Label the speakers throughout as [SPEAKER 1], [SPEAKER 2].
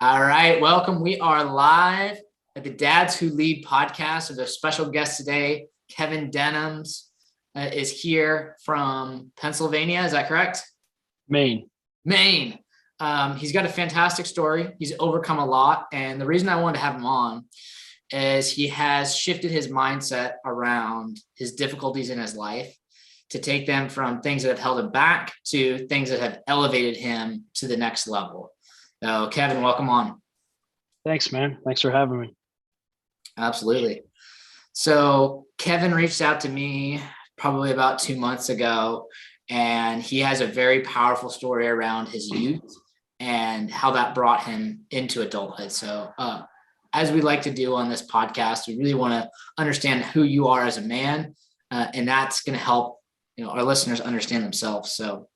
[SPEAKER 1] All right, welcome. We are live at the Dads Who Lead podcast with a special guest today. Kevin Demmons is here from Pennsylvania. Is that correct?
[SPEAKER 2] Maine.
[SPEAKER 1] Maine. He's got a fantastic story. He's overcome a lot. And the reason I wanted to have him on is he has shifted his mindset around his difficulties in his life to take them from things that have held him back to things that have elevated him to the next level. So, Kevin, welcome on.
[SPEAKER 2] Thanks, man. Thanks for having me.
[SPEAKER 1] Absolutely. So Kevin reached out to me probably about 2 months ago, and he has a very powerful story around his youth and how that brought him into adulthood. So as we like to do on this podcast, we really want to understand who you are as a man, and that's going to help our listeners understand themselves. So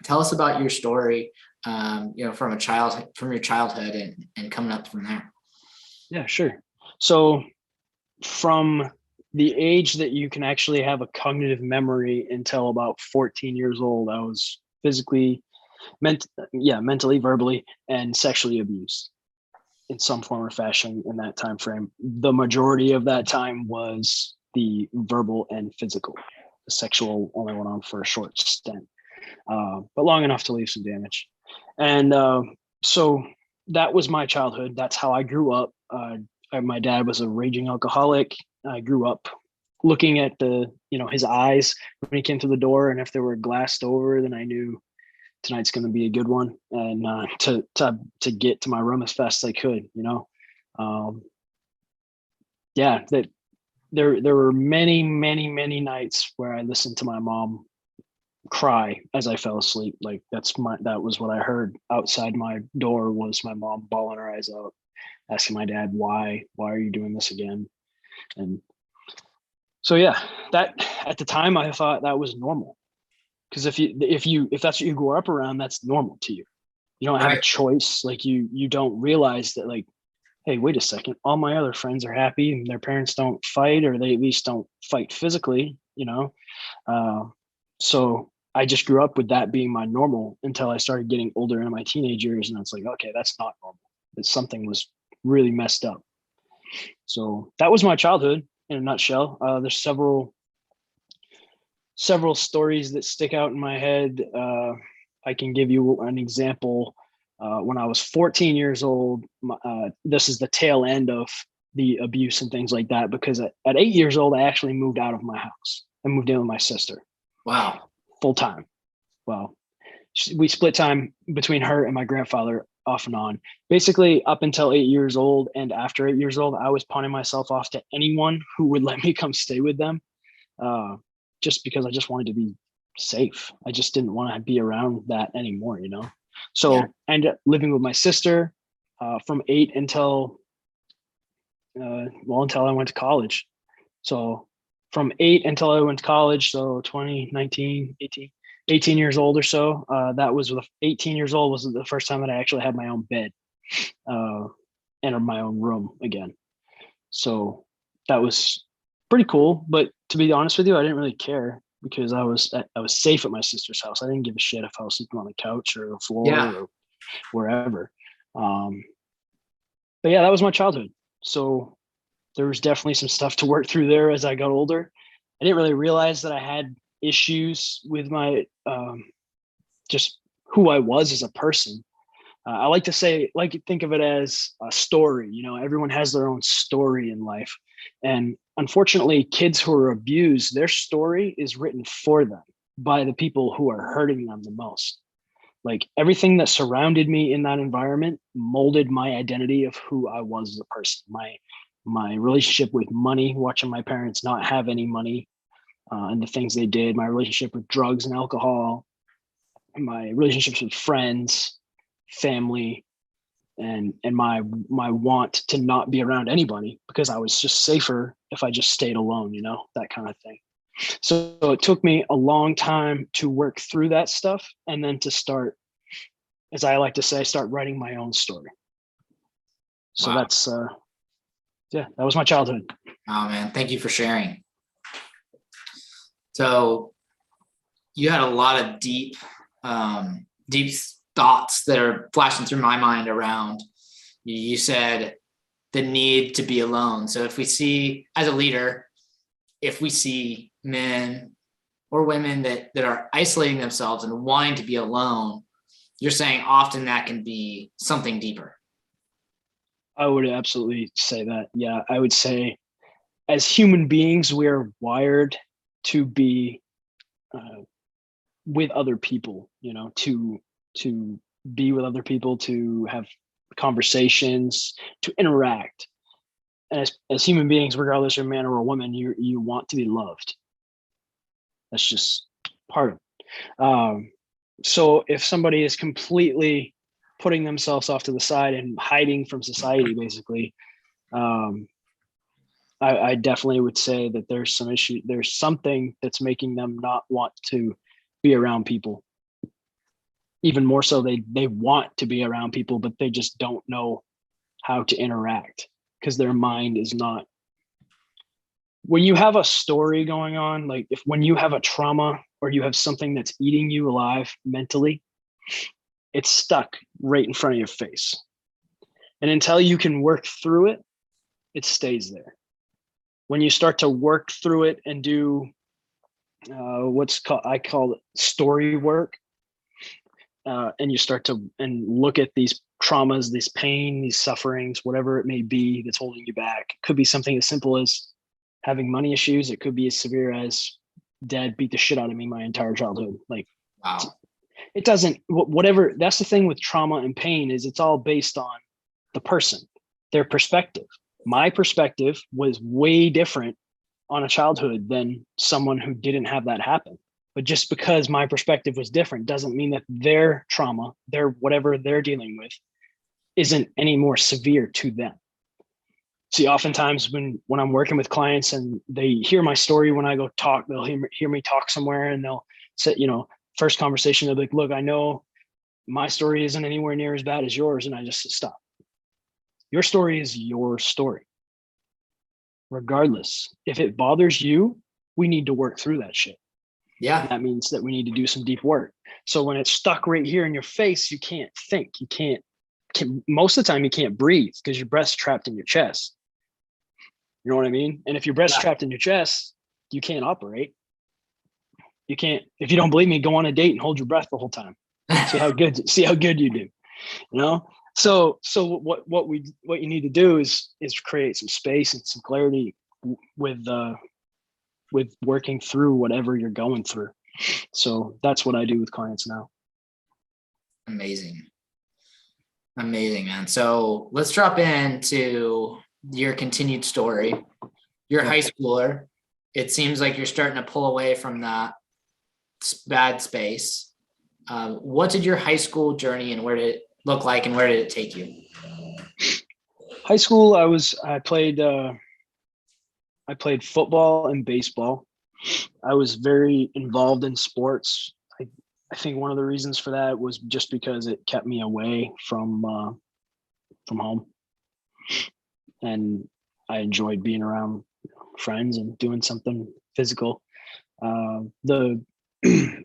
[SPEAKER 1] tell us about your story, from your childhood and coming up from there.
[SPEAKER 2] Yeah, sure. So from the age that you can actually have a cognitive memory until about 14 years old, I was physically, mentally, verbally, and sexually abused in some form or fashion in that time frame. The majority of that time was the verbal and physical. The sexual only went on for a short stint, but long enough to leave some damage. And so that was my childhood. That's how I grew up. My dad was a raging alcoholic. I grew up looking at his eyes when he came through the door, and if they were glassed over, then I knew tonight's going to be a good one. And to get to my room as fast as I could, that there were many, many, many nights where I listened to my mom cry as I fell asleep. Like that was what I heard outside my door, was my mom bawling her eyes out, asking my dad, why are you doing this again? And so, that at the time I thought that was normal. Because if that's what you grew up around, that's normal to you. You don't have a choice. Like you don't realize that, like, hey, wait a second, all my other friends are happy and their parents don't fight, or they at least don't fight physically, so I just grew up with that being my normal until I started getting older into my teenage years. And it's like, okay, that's not normal. That something was really messed up. So that was my childhood in a nutshell. There's several stories that stick out in my head. I can give you an example. When I was 14 years old, this is the tail end of the abuse and things like that, because at 8 years old, I actually moved out of my house. I moved in with my sister.
[SPEAKER 1] Wow.
[SPEAKER 2] Full time. Well, we split time between her and my grandfather off and on. Basically, up until 8 years old, and after 8 years old, I was pawning myself off to anyone who would let me come stay with them, just because I just wanted to be safe. I just didn't want to be around that anymore, So I ended up living with my sister from 8 until I went to college. So from 8 until I went to college, so 2019, 18 years old or so. That was 18 years old was the first time that I actually had my own bed and my own room again. So that was pretty cool. But to be honest with you, I didn't really care, because I was safe at my sister's house. I didn't give a shit if I was sleeping on the couch or the floor or wherever. But yeah, that was my childhood. So there was definitely some stuff to work through there as I got older. I didn't really realize that I had issues with my just who I was as a person. I like to think of it as a story. Everyone has their own story in life. And unfortunately, kids who are abused, their story is written for them by the people who are hurting them the most. Like, everything that surrounded me in that environment molded my identity of who I was as a person. My relationship with money, watching my parents not have any money, and the things they did, my relationship with drugs and alcohol, my relationships with friends, family, and my want to not be around anybody, because I was just safer if I just stayed alone, that kind of thing. So it took me a long time to work through that stuff, and then to start, as I like to say, start writing my own story. So that's that was my childhood.
[SPEAKER 1] Oh man, thank you for sharing. So you had a lot of deep thoughts that are flashing through my mind around You said the need to be alone. So if we see, as a leader, if we see men or women that are isolating themselves and wanting to be alone, you're saying often that can be something deeper.
[SPEAKER 2] I would absolutely say that. Yeah, I would say as human beings, we're wired to be with other people, to be with other people, to have conversations, to interact. And as human beings, regardless of man or a woman, you want to be loved. That's just part of it. So if somebody is completely putting themselves off to the side and hiding from society, basically, I definitely would say that there's some issue. There's something that's making them not want to be around people. Even more so, they want to be around people, but they just don't know how to interact because their mind is not. When you have a story going on, like when you have a trauma or you have something that's eating you alive mentally, it's stuck right in front of your face. And until you can work through it, it stays there. When you start to work through it and do I call it story work, and you start to look at these traumas, this pain, these sufferings, whatever it may be that's holding you back. It could be something as simple as having money issues. It could be as severe as dad beat the shit out of me my entire childhood. Like,
[SPEAKER 1] wow,
[SPEAKER 2] it doesn't, whatever. That's the thing with trauma and pain, is it's all based on the person, their perspective. My perspective was way different on a childhood than someone who didn't have that happen. But just because my perspective was different doesn't mean that their trauma, their whatever they're dealing with, isn't any more severe to them. See, oftentimes when I'm working with clients and they hear my story, when I go talk, they'll hear me talk somewhere, and they'll say, first conversation, they'll be like, look, I know my story isn't anywhere near as bad as yours. And I just stop. Your story is your story. Regardless, if it bothers you, we need to work through that shit.
[SPEAKER 1] Yeah.
[SPEAKER 2] And that means that we need to do some deep work. So when it's stuck right here in your face, you can't think. You can't most of the time you can't breathe because your breath's trapped in your chest. You know what I mean? And if your breath's trapped in your chest, you can't operate. You can't, if you don't believe me, go on a date and hold your breath the whole time. See how good you do. So what you need to do is create some space and some clarity with working through whatever you're going through. So that's what I do with clients now.
[SPEAKER 1] Amazing, man. So let's drop into your continued story. You're a high schooler. It seems like you're starting to pull away from that bad space. What did your high school journey and where did it look like and where did it take you?
[SPEAKER 2] High school, I played football and baseball. I was very involved in sports. I think one of the reasons for that was just because it kept me away from home, and I enjoyed being around friends and doing something physical.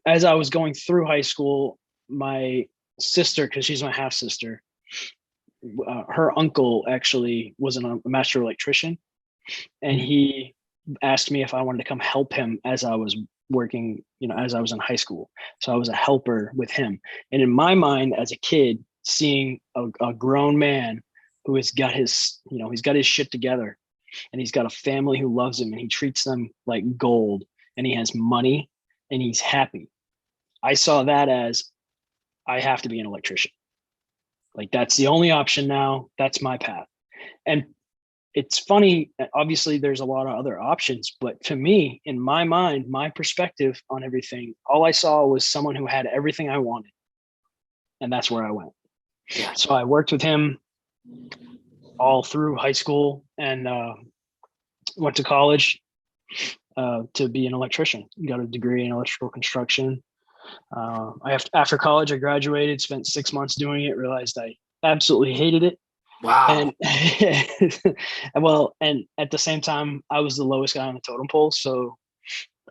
[SPEAKER 2] As I was going through high school, my sister, because she's my half sister, her uncle actually was a master electrician, and he asked me if I wanted to come help him as I was working, as I was in high school. So I was a helper with him. And in my mind, as a kid, seeing a grown man who has got his, he's got his shit together, and he's got a family who loves him, and he treats them like gold, and he has money, and he's happy. I saw that as, I have to be an electrician. Like, that's the only option now. That's my path. And it's funny, obviously there's a lot of other options, but to me, in my mind, my perspective on everything, all I saw was someone who had everything I wanted. And that's where I went.
[SPEAKER 1] Yeah.
[SPEAKER 2] So I worked with him all through high school and went to college to be an electrician. Got a degree in electrical construction. After college, I graduated, spent 6 months doing it, realized I absolutely hated it.
[SPEAKER 1] Wow.
[SPEAKER 2] And at the same time, I was the lowest guy on the totem pole. So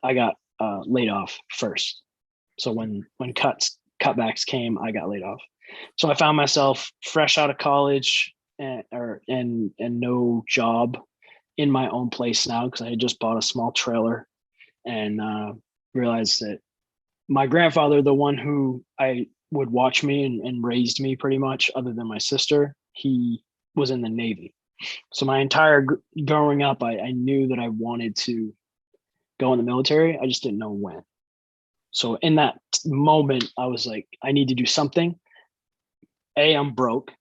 [SPEAKER 2] I got laid off first. So when cutbacks came, I got laid off. So I found myself fresh out of college, and no job in my own place now, because I had just bought a small trailer, and realized that my grandfather, the one who I would watch me and raised me pretty much, other than my sister, he was in the Navy. So my entire growing up, I knew that I wanted to go in the military. I just didn't know when. So in that moment, I was like, I need to do something. A, I'm broke,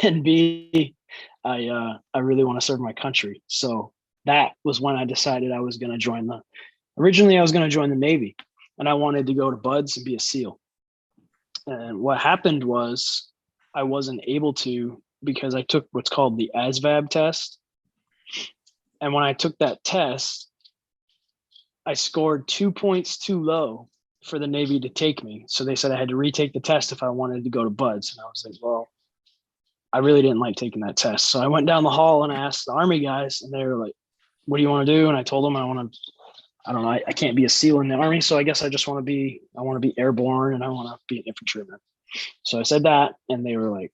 [SPEAKER 2] and B, I really want to serve my country. So that was when I decided I was going to join originally I was going to join the Navy, and I wanted to go to Buds and be a SEAL. And what happened was I wasn't able to, because I took what's called the ASVAB test. And when I took that test, I scored 2 points too low for the Navy to take me. So they said I had to retake the test if I wanted to go to Buds. And I was like, well, I really didn't like taking that test. So I went down the hall and I asked the Army guys, and they were like, what do you want to do? And I told them I don't know, I can't be a SEAL in the Army. So I guess I want to be airborne, and I want to be an infantryman. So I said that, and they were like,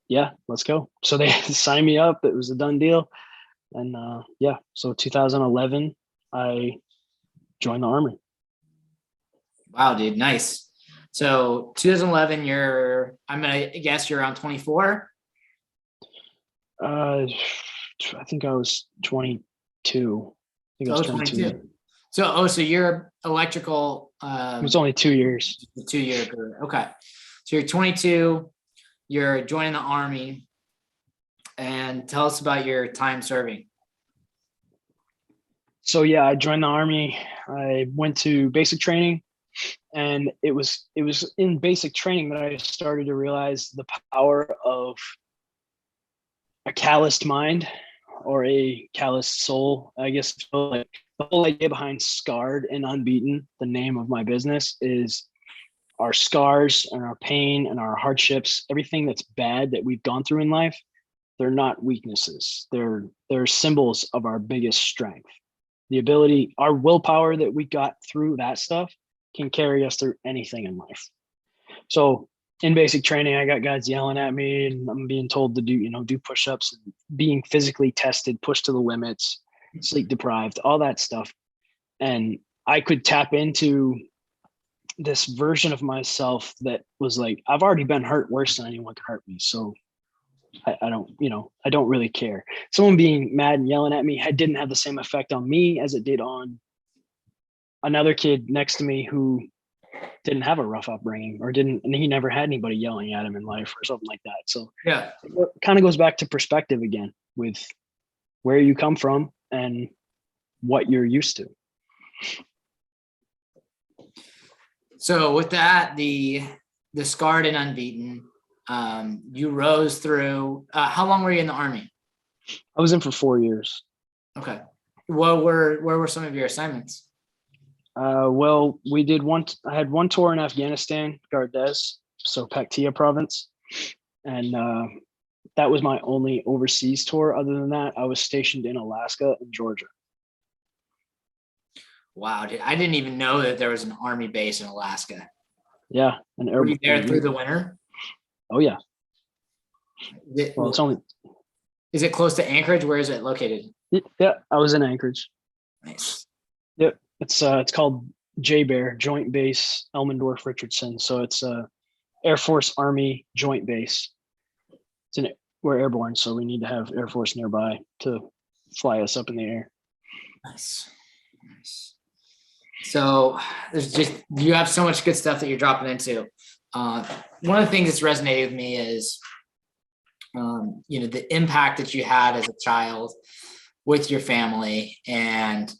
[SPEAKER 2] yeah, let's go. So they signed me up. It was a done deal. And yeah, so 2011, I joined the Army.
[SPEAKER 1] Wow, dude, nice. So 2011, I'm gonna guess you're around 24.
[SPEAKER 2] I think I was 22. I think I was 22.
[SPEAKER 1] So you're electrical.
[SPEAKER 2] It was only 2 years.
[SPEAKER 1] 2-year career. Okay. So you're 22, you're joining the Army, and tell us about your time serving.
[SPEAKER 2] So yeah, I joined the Army. I went to basic training, and it was in basic training that I started to realize the power of a calloused mind, or a calloused soul, I guess. Like, the whole idea behind Scarred and Unbeaten, the name of my business, is our scars and our pain and our hardships, everything that's bad that we've gone through in life, they're not weaknesses. They're symbols of our biggest strength. The ability, our willpower that we got through that stuff can carry us through anything in life. So in basic training, I got guys yelling at me, and I'm being told to do push-ups, and being physically tested, pushed to the limits, sleep deprived, all that stuff. And I could tap into this version of myself that was like, I've already been hurt worse than anyone could hurt me. So I don't really care. Someone being mad and yelling at me didn't have the same effect on me as it did on another kid next to me who didn't have a rough upbringing, and he never had anybody yelling at him in life or something like that. So
[SPEAKER 1] yeah,
[SPEAKER 2] it kind of goes back to perspective again, with where you come from and what you're used to.
[SPEAKER 1] So with that, the Scarred and Unbeaten, you rose through, how long were you in the Army?
[SPEAKER 2] I was in for 4 years.
[SPEAKER 1] Okay. Where were some of your assignments?
[SPEAKER 2] Well, I had one tour in Afghanistan, Gardez, so Paktia province. And that was my only overseas tour. Other than that, I was stationed in Alaska and Georgia.
[SPEAKER 1] Wow, dude, I didn't even know that there was an Army base in Alaska.
[SPEAKER 2] Yeah. And
[SPEAKER 1] were you there through the winter?
[SPEAKER 2] Oh yeah.
[SPEAKER 1] Is it close to Anchorage? Where is it located?
[SPEAKER 2] Yeah, I was in Anchorage.
[SPEAKER 1] Nice.
[SPEAKER 2] Yep. It's called J-Bear, Joint Base Elmendorf Richardson. So it's Air Force Army Joint Base. We're airborne, so we need to have Air Force nearby to fly us up in the air.
[SPEAKER 1] Nice. So you have so much good stuff that you're dropping into. One of the things that's resonated with me is, the impact that you had as a child with your family, and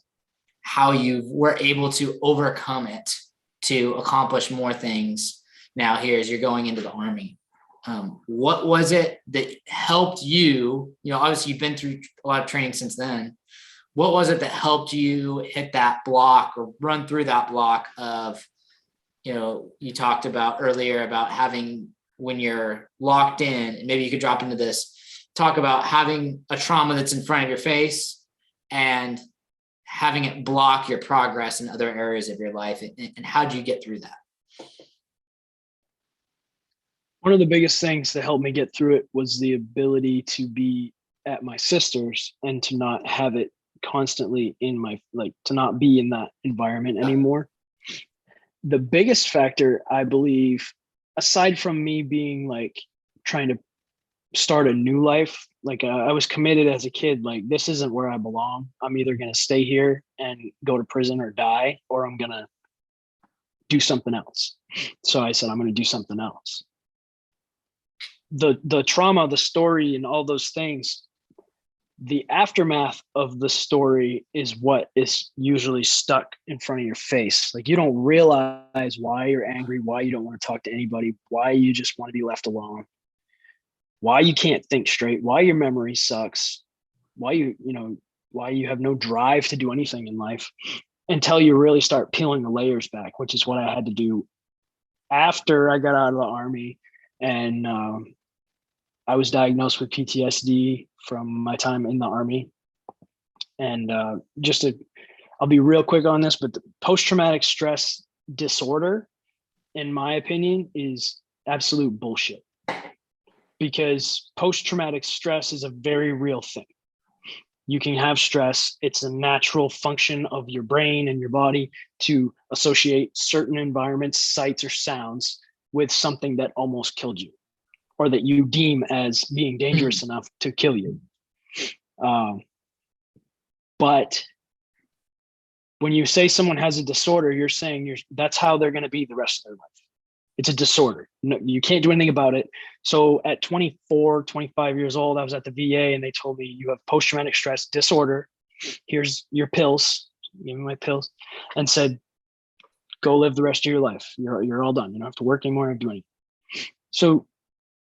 [SPEAKER 1] how you were able to overcome it to accomplish more things now here as you're going into the Army. What was it that helped you? Obviously you've been through a lot of training since then. What was it that helped you hit that block or run through that block of, you talked about earlier about having, when you're locked in, and maybe you could drop into this, talk about having a trauma that's in front of your face and having it block your progress in other areas of your life, and how do you get through that?
[SPEAKER 2] One of the biggest things that helped me get through it was the ability to be at my sister's and to not have it constantly in my, like, to not be in that environment anymore. The biggest factor, I believe, aside from me being like trying to start a new life, like I was committed as a kid, like this isn't where I belong. I'm either going to stay here and go to prison or die, or I'm going to do something else. So I said, I'm going to do something else. The trauma, the story, and all those things, the aftermath of the story is what is usually stuck in front of your face. Like you don't realize why you're angry, why you don't want to talk to anybody, why you just want to be left alone, why you can't think straight, why your memory sucks, why why you have no drive to do anything in life, until you really start peeling the layers back, which is what I had to do after I got out of the Army. And I was diagnosed with PTSD from my time in the Army. And I'll be real quick on this, but the post-traumatic stress disorder, in my opinion, is absolute bullshit. Because post-traumatic stress is a very real thing. You can have stress. It's a natural function of your brain and your body to associate certain environments, sights, or sounds with something that almost killed you, or that you deem as being dangerous enough to kill you. But when you say someone has a disorder, you're saying that's how they're going to be the rest of their life. It's a disorder. No, you can't do anything about it. So at 24, 25 years old, I was at the VA and they told me, you have post-traumatic stress disorder. Here's your pills. Gave me my pills and said, go live the rest of your life. You're all done. You don't have to work anymore or do anything. So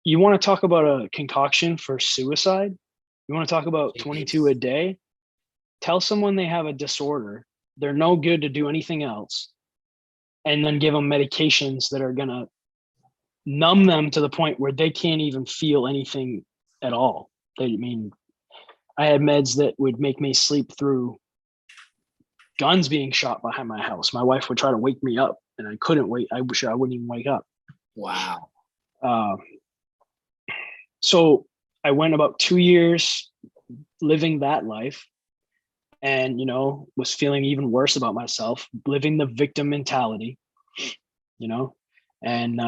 [SPEAKER 2] you want to talk about a concoction for suicide? You want to talk about 22 a day? Tell someone they have a disorder. They're no good to do anything else. And then give them medications that are going to numb them to the point where they can't even feel anything at all. I had meds that would make me sleep through guns being shot behind my house. My wife would try to wake me up and I couldn't wait. I wish I wouldn't even wake up.
[SPEAKER 1] Wow.
[SPEAKER 2] So I went about 2 years living that life, and was feeling even worse about myself, living the victim mentality, and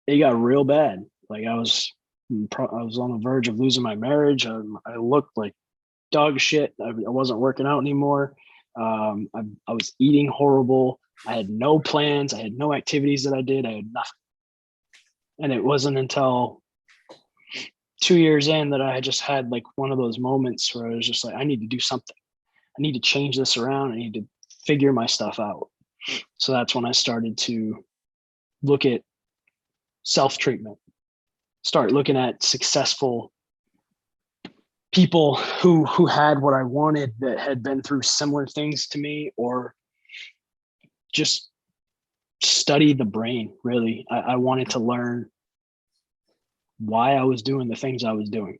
[SPEAKER 2] it got real bad. Like I was on the verge of losing my marriage. I looked like dog shit. I wasn't working out anymore. I was eating horrible. I had no plans. I had no activities that I did. I had nothing. And it wasn't until 2 years in that I just had like one of those moments where I was just like, I need to do something. I need to change this around. I need to figure my stuff out. So that's when I started to look at self-treatment, start looking at successful people who had what I wanted, that had been through similar things to me, or just study the brain. Really, I wanted to learn why I was doing the things I was doing.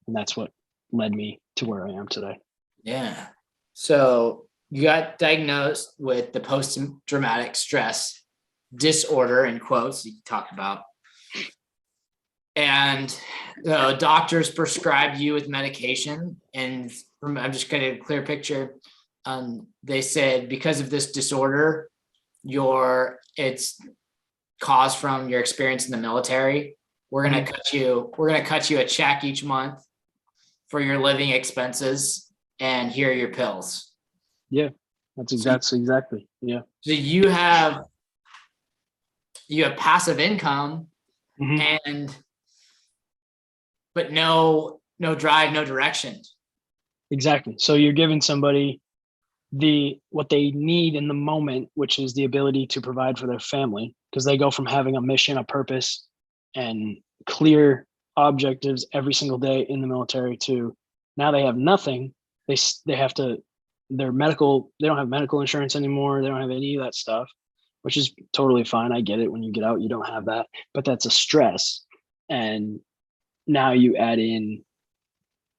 [SPEAKER 2] And that's what led me to where I am today.
[SPEAKER 1] Yeah. So you got diagnosed with the post-traumatic stress disorder, in quotes, you talked about. And the doctors prescribed you with medication. And I'm just going to clear picture. They said, because of this disorder, it's caused from your experience in the military. We're going to cut you a check each month for your living expenses, and here are your pills.
[SPEAKER 2] Yeah, that's exactly. Yeah.
[SPEAKER 1] So you have passive income, but no drive, no direction.
[SPEAKER 2] Exactly. So you're giving somebody what they need in the moment, which is the ability to provide for their family, because they go from having a mission, a purpose, and clear objectives every single day in the military to now they have nothing. They have to, they don't have medical insurance anymore. They don't have any of that stuff, which is totally fine. I get it. When you get out, you don't have that, but that's a stress. And now you add in,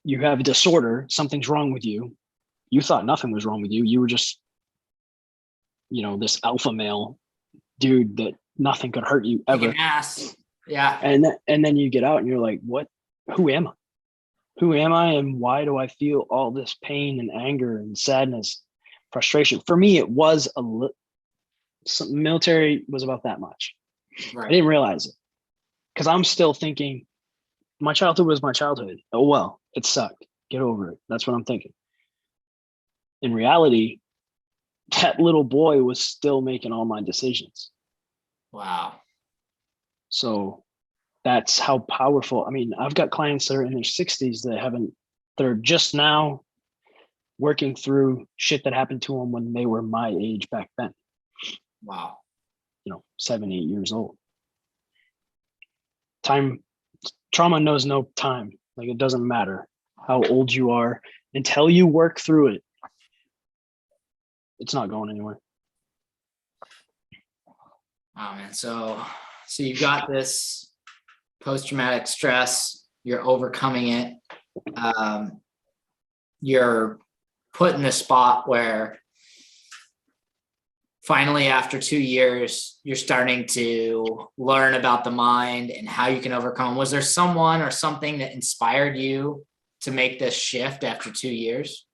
[SPEAKER 2] you have a disorder, something's wrong with you. You thought nothing was wrong with you. You were just, this alpha male dude that nothing could hurt you
[SPEAKER 1] Kicking
[SPEAKER 2] ever.
[SPEAKER 1] ass. Yeah.
[SPEAKER 2] And then you get out and you're like, what? Who am I? Who am I, and why do I feel all this pain and anger and sadness, frustration? For me, it was military was about that much. I
[SPEAKER 1] Right.
[SPEAKER 2] didn't realize it because I'm still thinking my childhood was my childhood. Oh well, it sucked. Get over it. That's what I'm thinking. In reality, that little boy was still making all my decisions.
[SPEAKER 1] Wow.
[SPEAKER 2] So that's how powerful. I mean, I've got clients that are in their 60s they're just now working through shit that happened to them when they were my age back then.
[SPEAKER 1] Wow.
[SPEAKER 2] 7, 8 years old. Trauma knows no time. Like, it doesn't matter how old you are until you work through it. It's not going anywhere.
[SPEAKER 1] Oh man. So you've got this post-traumatic stress, you're overcoming it. You're put in a spot where finally, after 2 years, you're starting to learn about the mind and how you can overcome. Was there someone or something that inspired you to make this shift after 2 years?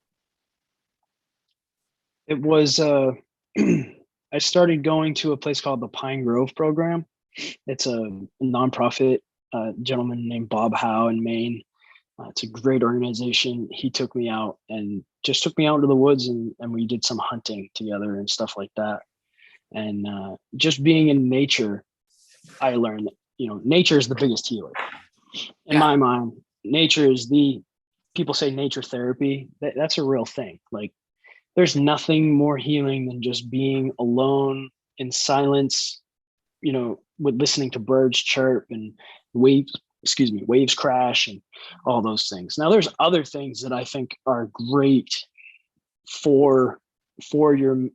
[SPEAKER 2] It was I started going to a place called the Pine Grove program. It's a nonprofit, gentleman named Bob Howe in Maine. It's a great organization. He took me out and just took me out into the woods, and we did some hunting together and stuff like that. And just being in nature, I learned that, nature is the biggest healer. In
[SPEAKER 1] Yeah.
[SPEAKER 2] my mind, people say nature therapy. That's a real thing. Like, there's nothing more healing than just being alone in silence, with listening to birds chirp and waves crash and all those things. Now, there's other things that I think are great for your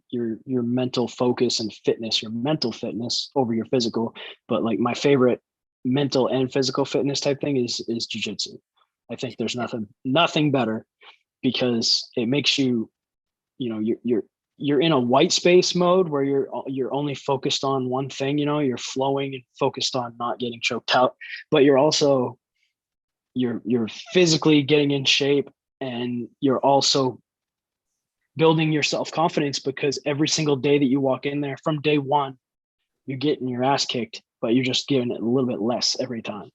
[SPEAKER 2] mental focus and fitness, your mental fitness over your physical. But like, my favorite mental and physical fitness type thing is jujitsu. I think there's nothing better, because it makes you, you're in a white space mode where you're only focused on one thing. You're flowing and focused on not getting choked out, but you're physically getting in shape, and you're also building your self-confidence, because every single day that you walk in there, from day one, you're getting your ass kicked, but you're just giving it a little bit less every time.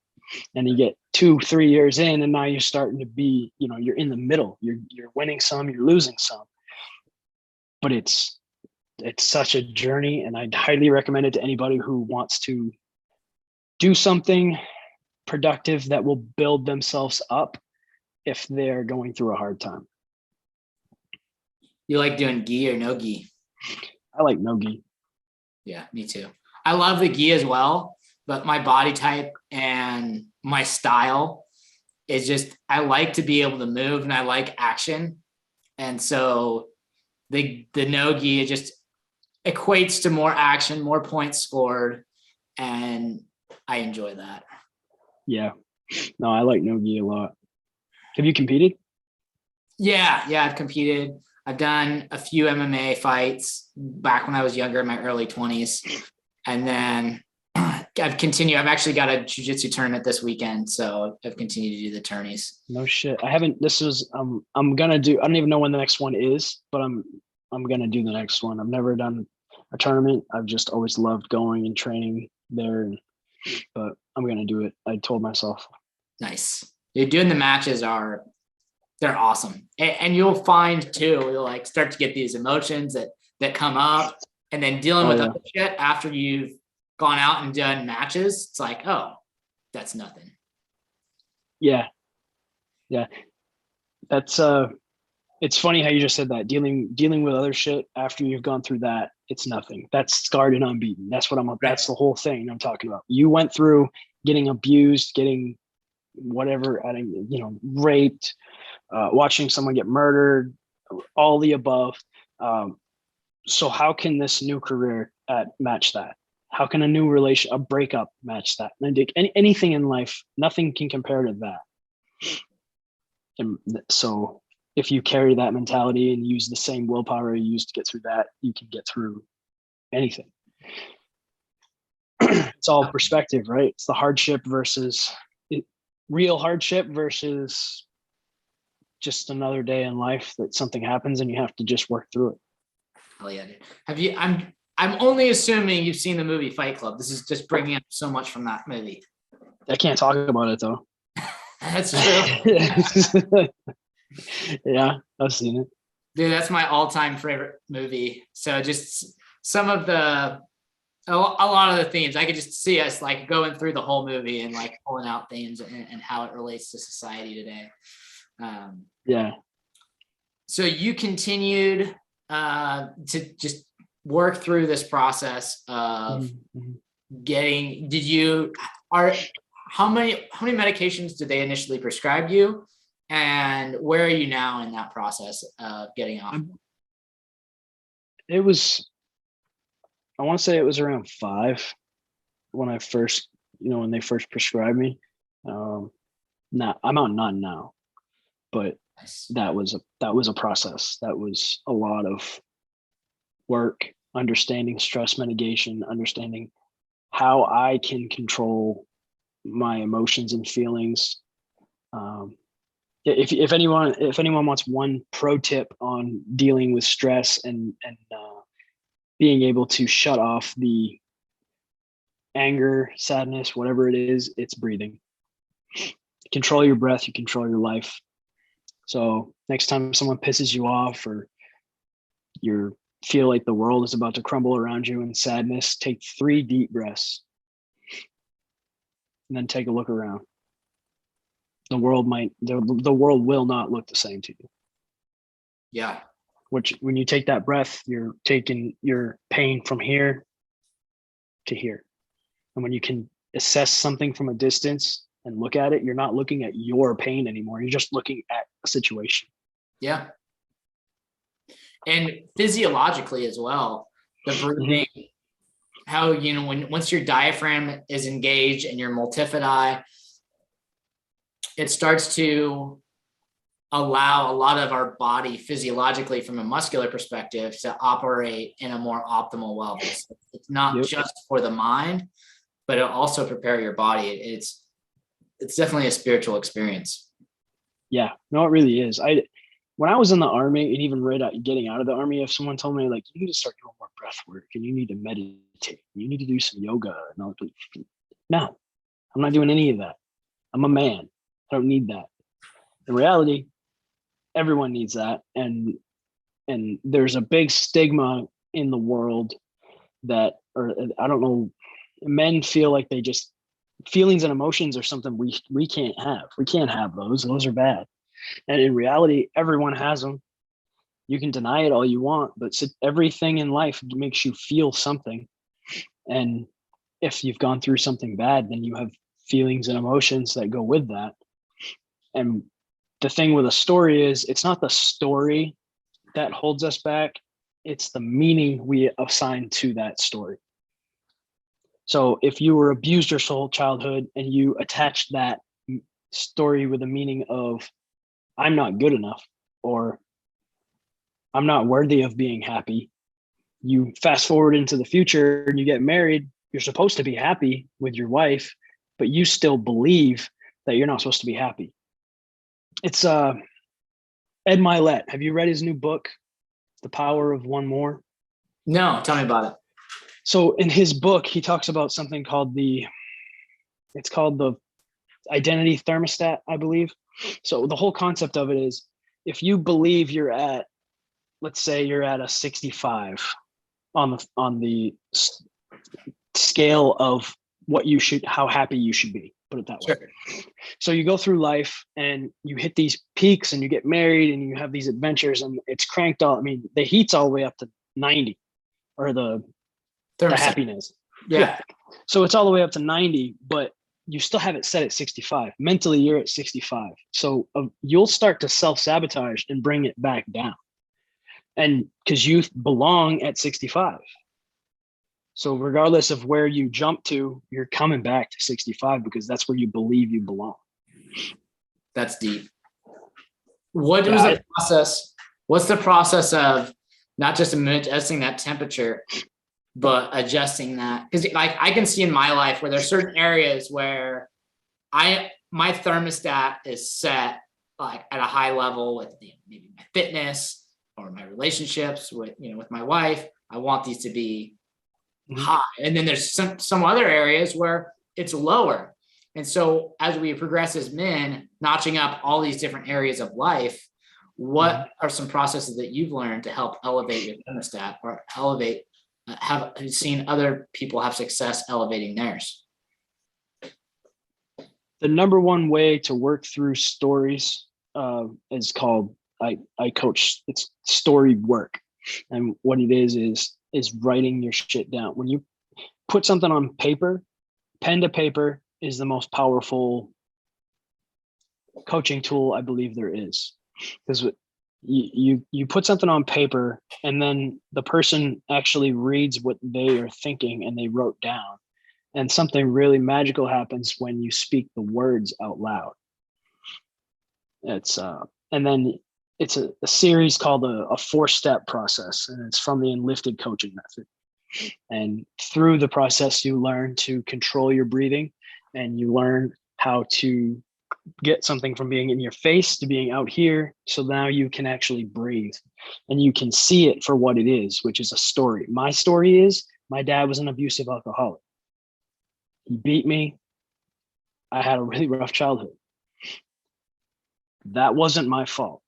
[SPEAKER 2] And you get 2-3 years in, and now you're starting to be, you're in the middle. You're winning some, you're losing some. But it's such a journey, and I'd highly recommend it to anybody who wants to do something productive that will build themselves up if they're going through a hard time.
[SPEAKER 1] You like doing gi or no gi?
[SPEAKER 2] I like no gi.
[SPEAKER 1] Yeah, me too. I love the gi as well, but my body type and my style is just, I like to be able to move and I like action. And so the no gi, it just equates to more action, more points scored, and I enjoy that.
[SPEAKER 2] Yeah. No, I like no gi a lot. Have you competed?
[SPEAKER 1] Yeah, I've competed. I've done a few MMA fights back when I was younger, in my early 20s. And then I've continued. I've actually got a jiu-jitsu tournament this weekend, so I've continued to do the tourneys.
[SPEAKER 2] No shit. I haven't. This is I'm gonna do. I don't even know when the next one is, but I'm gonna do the next one. I've never done a tournament. I've just always loved going and training there, but I'm gonna do it. I told myself.
[SPEAKER 1] Nice. You're doing the matches they're awesome. And you'll find too, you'll like start to get these emotions that come up, and then dealing with other shit after you've gone out and done matches. It's like, oh, that's nothing.
[SPEAKER 2] Yeah. That's it's funny how you just said that. Dealing with other shit after you've gone through that, it's nothing. That's scarred and unbeaten. That's what that's the whole thing I'm talking about. You went through getting abused, getting whatever, raped, watching someone get murdered, all the above. So how can this new career match that? How can a breakup match that? Anything in life, nothing can compare to that. And so if you carry that mentality and use the same willpower you used to get through that, you can get through anything. it's all perspective, right? It's the hardship versus real hardship versus just another day in life that something happens and you have to just work through it.
[SPEAKER 1] Hell yeah, dude. Have you? I'm only assuming you've seen the movie Fight Club. This is just bringing up so much from that movie.
[SPEAKER 2] I can't talk about it though.
[SPEAKER 1] That's true.
[SPEAKER 2] Yeah, I've seen it.
[SPEAKER 1] Dude, that's my all-time favorite movie. So just some of a lot of the themes, I could just see us like going through the whole movie and like pulling out themes and how it relates to society today.
[SPEAKER 2] Yeah.
[SPEAKER 1] So you continued to just work through this process of getting. How many medications did they initially prescribe you, and where are you now in that process of getting off?
[SPEAKER 2] It was, I want to say it was around 5 when I first, when they first prescribed me. Now I'm on none now, but that was a process. That was a lot of work, understanding stress mitigation, understanding how I can control my emotions and feelings. If anyone wants one pro tip on dealing with stress and being able to shut off the anger, sadness, whatever it is, it's breathing. Control your breath, you control your life. So next time someone pisses you off or you feel like the world is about to crumble around you in sadness, take 3 deep breaths and then take a look around. The world will not look the same to you.
[SPEAKER 1] Yeah.
[SPEAKER 2] Which when you take that breath, you're taking your pain from here to here. And when you can assess something from a distance and look at it, you're not looking at your pain anymore. You're just looking at a situation.
[SPEAKER 1] Yeah. And physiologically as well, the breathing, how, once your diaphragm is engaged and your multifidi, it starts to allow a lot of our body physiologically from a muscular perspective to operate in a more optimal level. So it's not just for the mind, but it'll also prepare your body. It's definitely a spiritual experience.
[SPEAKER 2] Yeah, no, it really is. When I was in the Army and even right out getting out of the Army, if someone told me like, you need to start doing more breath work and you need to meditate, you need to do some yoga, and I'll be, no, I'm not doing any of that. I'm a man. I don't need that. In reality, everyone needs that. And there's a big stigma in the world that, or I don't know, men feel like they just, feelings and emotions are something we can't have. We can't have those. Those are bad. And in reality, everyone has them. You can deny it all you want, but everything in life makes you feel something. And if you've gone through something bad, then you have feelings and emotions that go with that. And the thing with a story is it's not the story that holds us back. It's the meaning we assign to that story. So if you were abused your whole childhood and you attached that story with a meaning of I'm not good enough or I'm not worthy of being happy, you fast forward into the future and you get married, you're supposed to be happy with your wife, but you still believe that you're not supposed to be happy. It's Ed Milet. Have you read his new book, The Power of One More?
[SPEAKER 1] No, tell me about it.
[SPEAKER 2] So in his book, he talks about something called the identity thermostat, I believe. So the whole concept of it is if you believe you're at, let's say you're at a 65 on the scale of how happy you should be, put it that way. So you go through life and you hit these peaks and you get married and you have these adventures and it's cranked all. I mean, the heat's all the way up to 90 or the happiness. Yeah. So it's all the way up to 90, but you still have it set at 65. Mentally, you're at 65. So you'll start to self-sabotage and bring it back down. And because you belong at 65. So regardless of where you jump to, you're coming back to 65 because that's where you believe you belong.
[SPEAKER 1] That's deep. What was the process? What's the process of not just adjusting that temperature, but adjusting that, because like I can see in my life where there's certain areas where my thermostat is set like at a high level with maybe my fitness or my relationships with with my wife. I want these to be high, and then there's some other areas where it's lower. And so as we progress as men, notching up all these different areas of life, what are some processes that you've learned to help elevate your thermostat or elevate? Have you seen other people have success elevating theirs?
[SPEAKER 2] The number one way to work through stories is called I coach. It's story work, and what it is writing your shit down. When you put something on paper, pen to paper is the most powerful coaching tool I believe there is, because you put something on paper and then the person actually reads what they are thinking and they wrote down, and something really magical happens when you speak the words out loud. It's and then it's a series called a 4-step process, and it's from the Enlifted coaching method. And through the process, you learn to control your breathing, and you learn how to get something from being in your face to being out here. So now you can actually breathe and you can see it for what it is, which is a story. My story is my dad was an abusive alcoholic. He beat me. I had a really rough childhood. That wasn't my fault.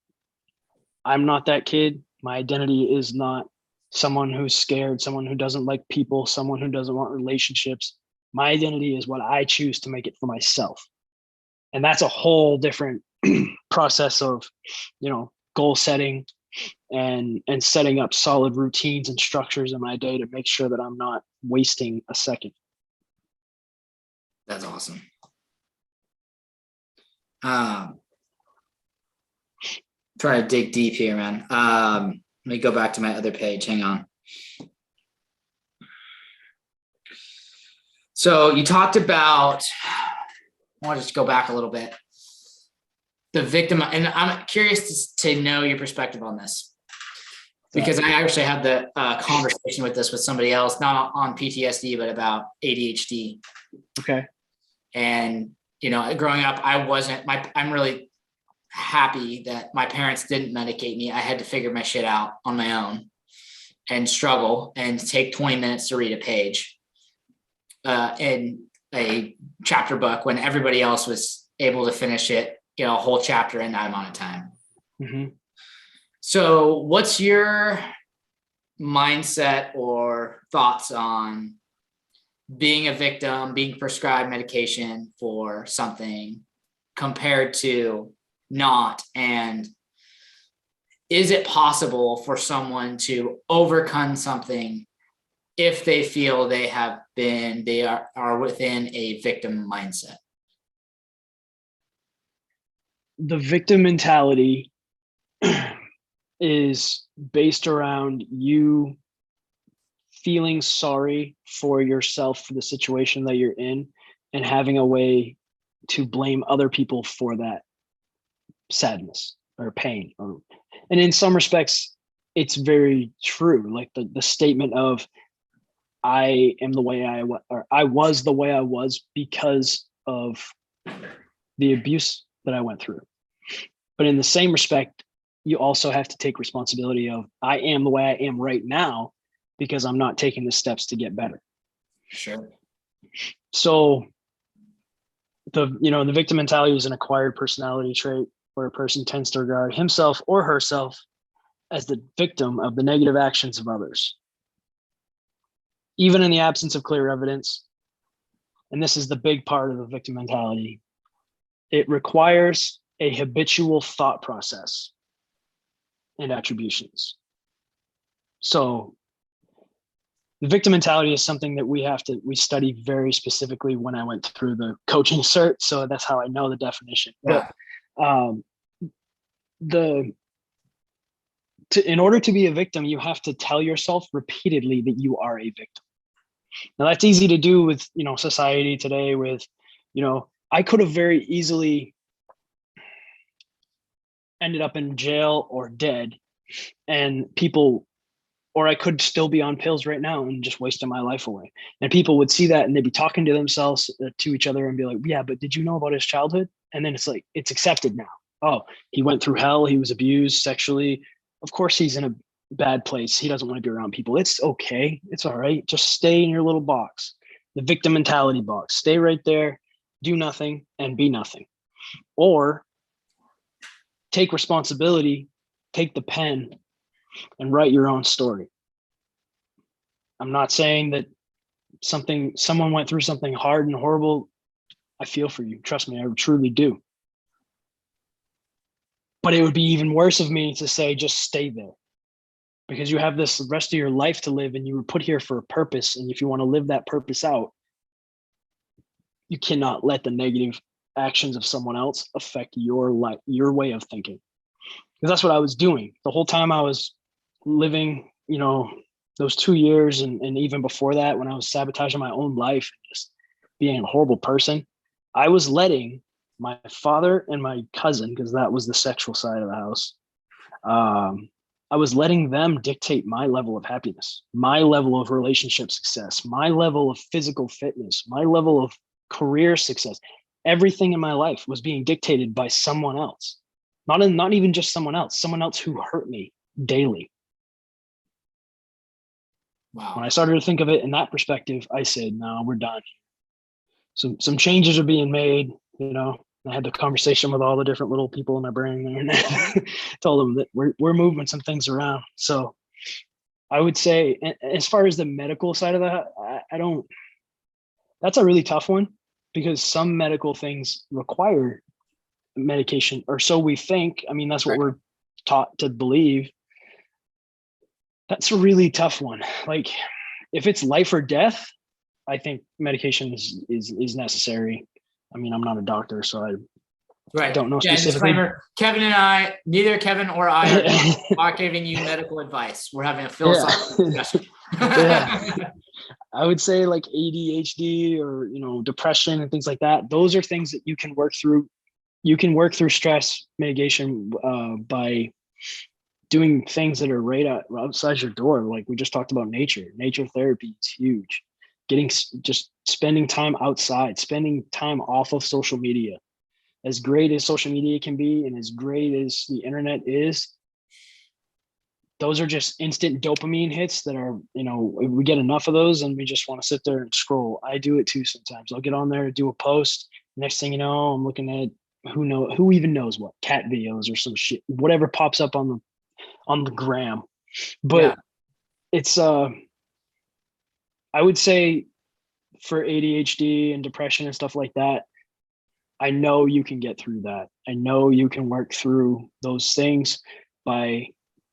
[SPEAKER 2] I'm not that kid. My identity is not someone who's scared, someone who doesn't like people, someone who doesn't want relationships. My identity is what I choose to make it for myself. And that's a whole different process of, goal setting and setting up solid routines and structures in my day to make sure that I'm not wasting a second.
[SPEAKER 1] That's awesome. Trying to dig deep here, man. Let me go back to my other page. Hang on. So you talked about, I want to just go back a little bit. The victim, and I'm curious to know your perspective on this, because I actually had the conversation with this with somebody else, not on PTSD, but about ADHD.
[SPEAKER 2] Okay.
[SPEAKER 1] And, growing up, I'm really happy that my parents didn't medicate me. I had to figure my shit out on my own and struggle and take 20 minutes to read a page in a chapter book when everybody else was able to finish it, a whole chapter in that amount of time.
[SPEAKER 2] Mm-hmm.
[SPEAKER 1] So what's your mindset or thoughts on being a victim, being prescribed medication for something compared to not? And is it possible for someone to overcome something if they feel they are within a victim mindset?
[SPEAKER 2] The victim mentality is based around you feeling sorry for yourself for the situation that you're in and having a way to blame other people for that sadness or pain. And in some respects, it's very true. Like the statement of, I am the way I was, or I was the way I was because of the abuse that I went through. But in the same respect, you also have to take responsibility of, I am the way I am right now because I'm not taking the steps to get better.
[SPEAKER 1] Sure.
[SPEAKER 2] So the victim mentality is an acquired personality trait where a person tends to regard himself or herself as the victim of the negative actions of others, even in the absence of clear evidence. And this is the big part of the victim mentality. It requires a habitual thought process and attributions. So the victim mentality is something that we study very specifically when I went through the coaching cert. So that's how I know the definition.
[SPEAKER 1] Yeah.
[SPEAKER 2] But in order to be a victim, you have to tell yourself repeatedly that you are a victim. Now that's easy to do with, society today with, I could have very easily ended up in jail or dead, and people or I could still be on pills right now and just wasting my life away. And people would see that and they'd be talking to themselves, to each other, and be like, yeah, but did you know about his childhood? And then it's like, it's accepted now. Oh, he went through hell. He was abused sexually. Of course he's in a bad place. He doesn't want to be around people. It's okay. It's all right. Just stay in your little box, the victim mentality box. Stay right there, do nothing and be nothing. Or take responsibility, take the pen and write your own story. I'm not saying that someone went through something hard and horrible. I feel for you. Trust me, I truly do. But it would be even worse of me to say, just stay there, because you have this rest of your life to live and you were put here for a purpose. And if you want to live that purpose out, you cannot let the negative actions of someone else affect your life, your way of thinking. Because that's what I was doing the whole time I was living, those 2 years. And even before that, when I was sabotaging my own life and just being a horrible person, I was letting my father and my cousin, because that was the sexual side of the house, I was letting them dictate my level of happiness, my level of relationship success, my level of physical fitness, my level of career success. Everything in my life was being dictated by someone else. Not even just someone else who hurt me daily.
[SPEAKER 1] Wow.
[SPEAKER 2] When I started to think of it in that perspective, I said, no, we're done. Some changes are being made. I had the conversation with all the different little people in my brain there, and told them that we're moving some things around. So I would say, as far as the medical side of that, I don't. That's a really tough one, because some medical things require medication, or so we think. I mean, that's what we're taught to believe. That's a really tough one. Like, if it's life or death, I think medication is necessary. I mean, I'm not a doctor, so I don't know specifically.
[SPEAKER 1] Disclaimer: Kevin and I, neither Kevin or I are not giving you medical advice. We're having a philosophical discussion.
[SPEAKER 2] I would say like ADHD or depression and things like that. Those are things that you can work through. You can work through stress mitigation by doing things that are right outside your door. Like we just talked about nature therapy is huge. Just spending time outside, spending time off of social media. As great as social media can be, and as great as the internet is, those are just instant dopamine hits that are, we get enough of those and we just want to sit there and scroll. I do it too sometimes. I'll get on there, do a post. Next thing you know, I'm looking at who even knows what, cat videos or some shit, whatever pops up on the gram. But it's I would say for ADHD and depression and stuff like that, I know you can get through that. I know you can work through those things by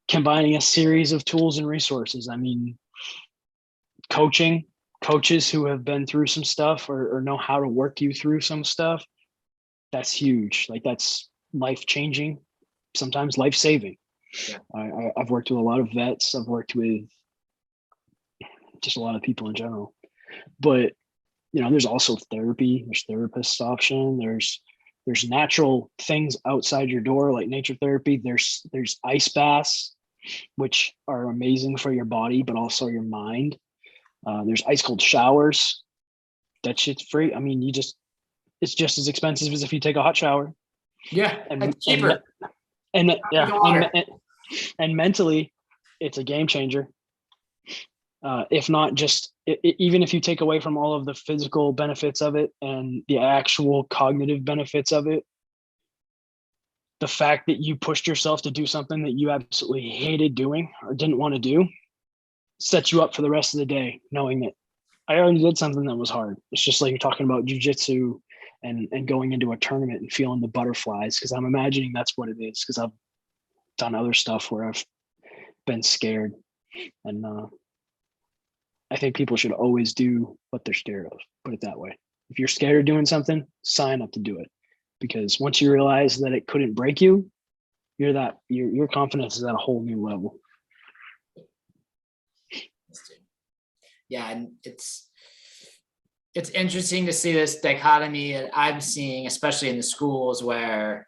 [SPEAKER 2] combining a series of tools and resources. I mean, coaches who have been through some stuff or know how to work you through some stuff, that's huge. Like, that's life-changing, sometimes life-saving. Yeah. I've worked with a lot of vets. I've worked with just a lot of people in general. But there's also therapy. There's therapist option. There's natural things outside your door, like nature therapy. There's ice baths, which are amazing for your body, but also your mind. There's ice cold showers. That shit's free. I mean, it's just as expensive as if you take a hot shower.
[SPEAKER 1] Yeah, and cheaper.
[SPEAKER 2] And mentally, it's a game changer. If not just, even if you take away from all of the physical benefits of it and the actual cognitive benefits of it, the fact that you pushed yourself to do something that you absolutely hated doing or didn't want to do sets you up for the rest of the day, knowing that I already did something that was hard. It's just like you're talking about jujitsu and going into a tournament and feeling the butterflies, because I'm imagining that's what it is, because I've done other stuff where I've been scared. And I think people should always do what they're scared of, put it that way. If you're scared of doing something, sign up to do it. Because once you realize that it couldn't break you, your confidence is at a whole new level.
[SPEAKER 1] Yeah, and it's interesting to see this dichotomy that I'm seeing, especially in the schools, where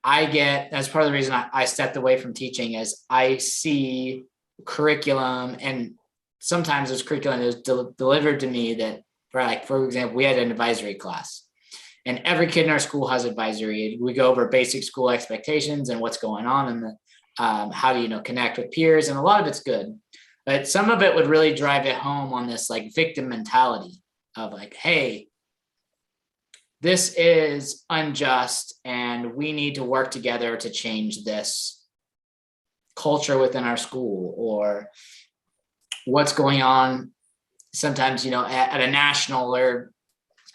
[SPEAKER 1] that's part of the reason I stepped away from teaching, is I see curriculum, and sometimes this curriculum is delivered to me that, for example, we had an advisory class, and every kid in our school has advisory. We go over basic school expectations and what's going on, and how do you connect with peers, and a lot of it's good, but some of it would really drive it home on this like victim mentality of like, hey, this is unjust and we need to work together to change this culture within our school, or what's going on sometimes, at a national or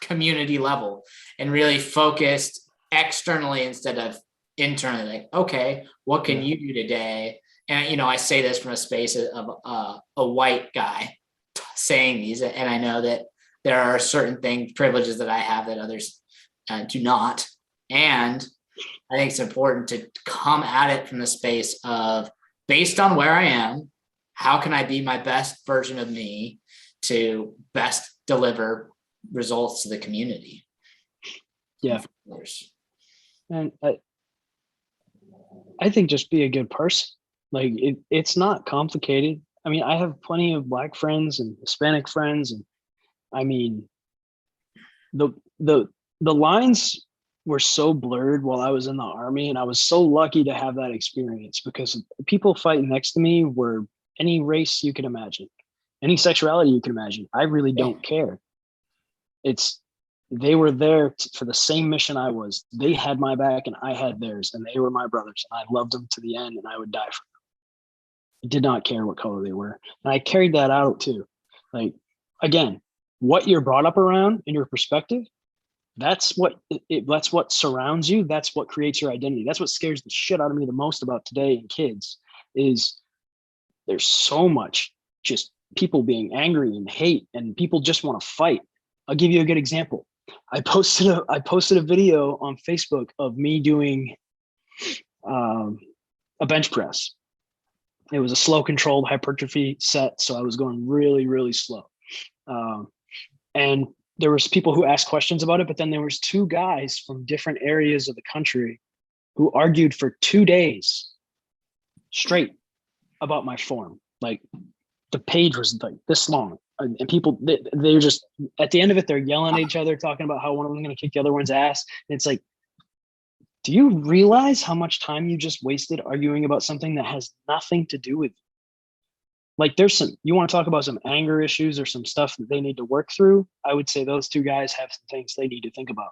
[SPEAKER 1] community level, and really focused externally instead of internally. Like, okay, what can you do today? And, I say this from a space of a white guy saying these, and I know that there are certain privileges that I have that others do not. And I think it's important to come at it from the space of, based on where I am, how can I be my best version of me to best deliver results to the community?
[SPEAKER 2] Yeah. And I think just be a good person. Like it's not complicated. I mean, I have plenty of Black friends and Hispanic friends, and I mean, the lines were so blurred while I was in the Army, and I was so lucky to have that experience, because people fighting next to me were any race you can imagine, any sexuality you can imagine. I really don't care. They were there for the same mission I was. They had my back and I had theirs, and they were my brothers. I loved them to the end, and I would die for them. I did not care what color they were. And I carried that out too. Like, again, what you're brought up around in your perspective, that's what surrounds you. That's what creates your identity. That's what scares the shit out of me the most about today and kids, is there's so much just people being angry and hate, and people just want to fight. I'll give you a good example. I posted a video on Facebook of me doing a bench press. It was a slow controlled hypertrophy set, so I was going really, really slow. And there was people who asked questions about it, but then there was two guys from different areas of the country who argued for 2 days straight about my form. Like, the page was like this long, and people, they're just, at the end of it, they're yelling at each other, talking about how one of them is going to kick the other one's ass. And it's like, do you realize how much time you just wasted arguing about something that has nothing to do with you? Like, you want to talk about some anger issues or some stuff that they need to work through? I would say those two guys have some things they need to think about.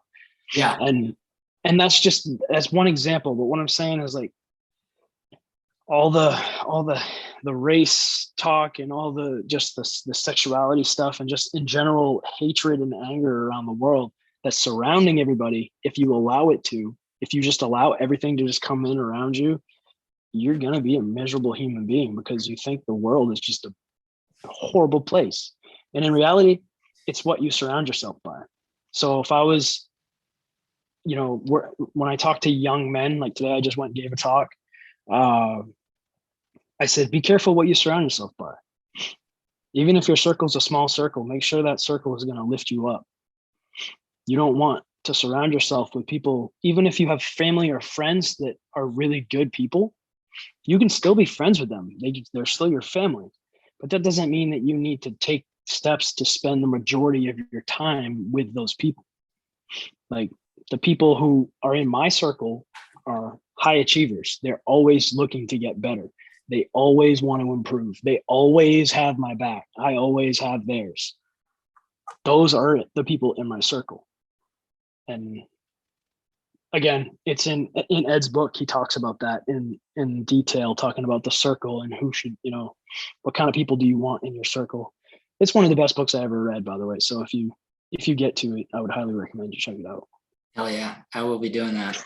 [SPEAKER 1] Yeah.
[SPEAKER 2] And that's one example. But what I'm saying is, like, all the race talk and all the sexuality stuff, and just in general hatred and anger around the world that's surrounding everybody, if you allow it to, if you just allow everything to just come in around you, you're going to be a miserable human being, because you think the world is just a horrible place. And in reality, it's what you surround yourself by. So if I was, when I talk to young men, like today, I just went and gave a talk. I said, be careful what you surround yourself by. Even if your circle's a small circle, make sure that circle is going to lift you up. You don't want to surround yourself with people, even if you have family or friends that are really good people, you can still be friends with them. They're still your family. But that doesn't mean that you need to take steps to spend the majority of your time with those people. Like, the people who are in my circle are high achievers. They're always looking to get better. They always want to improve. They always have my back. I always have theirs. Those are the people in my circle. And again, it's in Ed's book. He talks about that in detail, talking about the circle and who should, what kind of people do you want in your circle. It's one of the best books I ever read, by the way. So if you get to it, I would highly recommend you check it out.
[SPEAKER 1] Hell yeah, I will be doing that.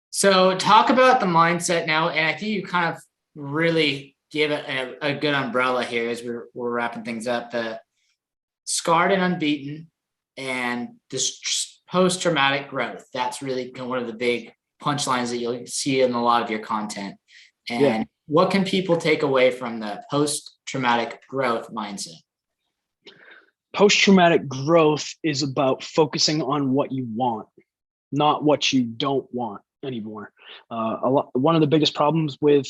[SPEAKER 1] So talk about the mindset now, and I think you kind of really give it a good umbrella here as we're wrapping things up. The scarred and unbeaten, and this post-traumatic growth. That's really one of the big punchlines that you'll see in a lot of your content. And what can people take away from the post-traumatic growth mindset?
[SPEAKER 2] Post-traumatic growth is about focusing on what you want, not what you don't want anymore. One of the biggest problems with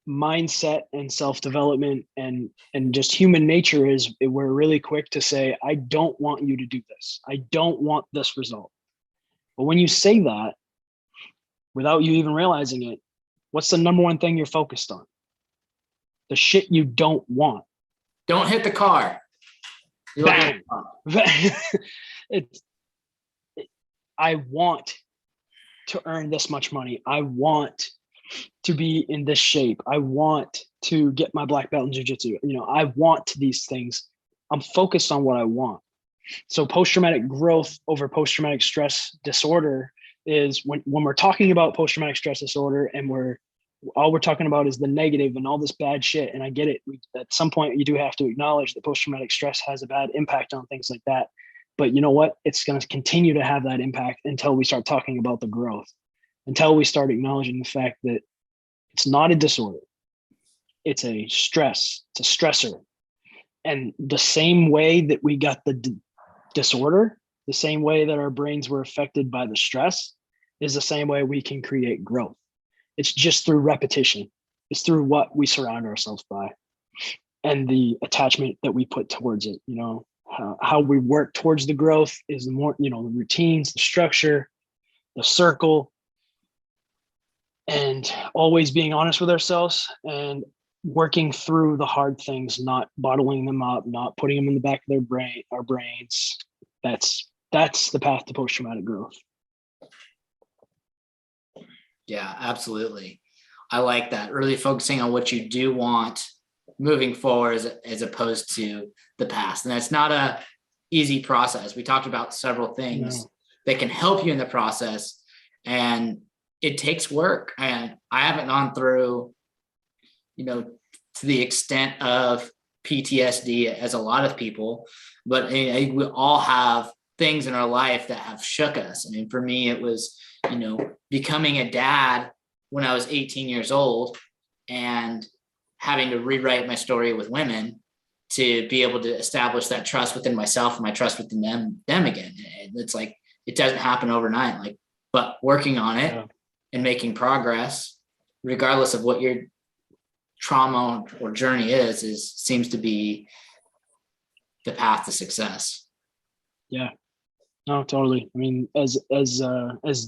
[SPEAKER 2] mindset and self-development and just human nature is we're really quick to say, I don't want you to do this. I don't want this result. But when you say that without you even realizing it, what's the number one thing you're focused on? The shit you don't want.
[SPEAKER 1] Don't hit the car.
[SPEAKER 2] Bang. It's, I want to earn this much money. I want to be in this shape. I want to get my black belt in jiu-jitsu. I want these things. I'm focused on what I want. So post-traumatic growth over post-traumatic stress disorder is when we're talking about post-traumatic stress disorder and all we're talking about is the negative and all this bad shit. And I get it. At some point you do have to acknowledge that post-traumatic stress has a bad impact on things like that. But you know what? It's going to continue to have that impact until we start talking about the growth, until we start acknowledging the fact that it's not a disorder. It's a stress. It's a stressor. And the same way that we got the disorder, the same way that our brains were affected by the stress is the same way we can create growth. It's just through repetition. It's through what we surround ourselves by and the attachment that we put towards it. How we work towards the growth is more, the routines, the structure, the circle, and always being honest with ourselves and working through the hard things, not bottling them up, not putting them in the back of our brains. That's the path to post-traumatic growth.
[SPEAKER 1] Yeah, absolutely. I like that. Really focusing on what you do want moving forward as opposed to the past. And it's not a easy process. We talked about several things that can help you in the process, and it takes work. And I haven't gone through, to the extent of PTSD as a lot of people, but we all have things in our life that have shook us. I mean, for me, it was, becoming a dad when I was 18 years old and having to rewrite my story with women to be able to establish that trust within myself and my trust within them again. And it's like, it doesn't happen overnight, but working on it and making progress, regardless of what your trauma or journey seems to be the path to success.
[SPEAKER 2] Yeah, no, totally. I mean, as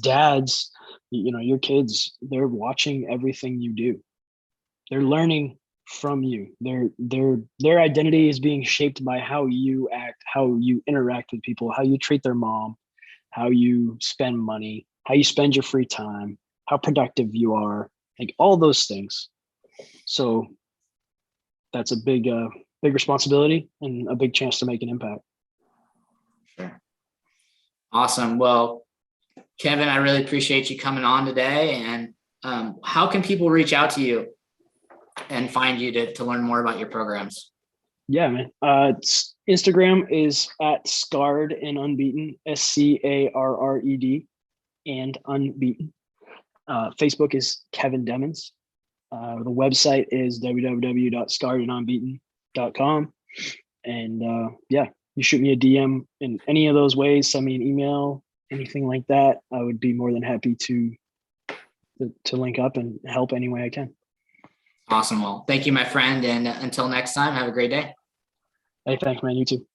[SPEAKER 2] dads, your kids, they're watching everything you do. They're learning from you. Their identity is being shaped by how you act, how you interact with people, how you treat their mom, how you spend money, how you spend your free time, how productive you are, like all those things. So that's a big responsibility and a big chance to make an impact.
[SPEAKER 1] Sure. Awesome. Well, Kevin, I really appreciate you coming on today. And how can people reach out to you and find you to learn more about your programs?
[SPEAKER 2] Yeah, man. Instagram is at Scarred and Unbeaten, SCARRED and Unbeaten. Facebook is Kevin Demmons. The website is www.scarredandunbeaten.com. And you shoot me a DM in any of those ways, send me an email, anything like that. I would be more than happy to link up and help any way I can.
[SPEAKER 1] Awesome. Well, thank you, my friend. And until next time, have a great day.
[SPEAKER 2] Hey, thanks, man. You too.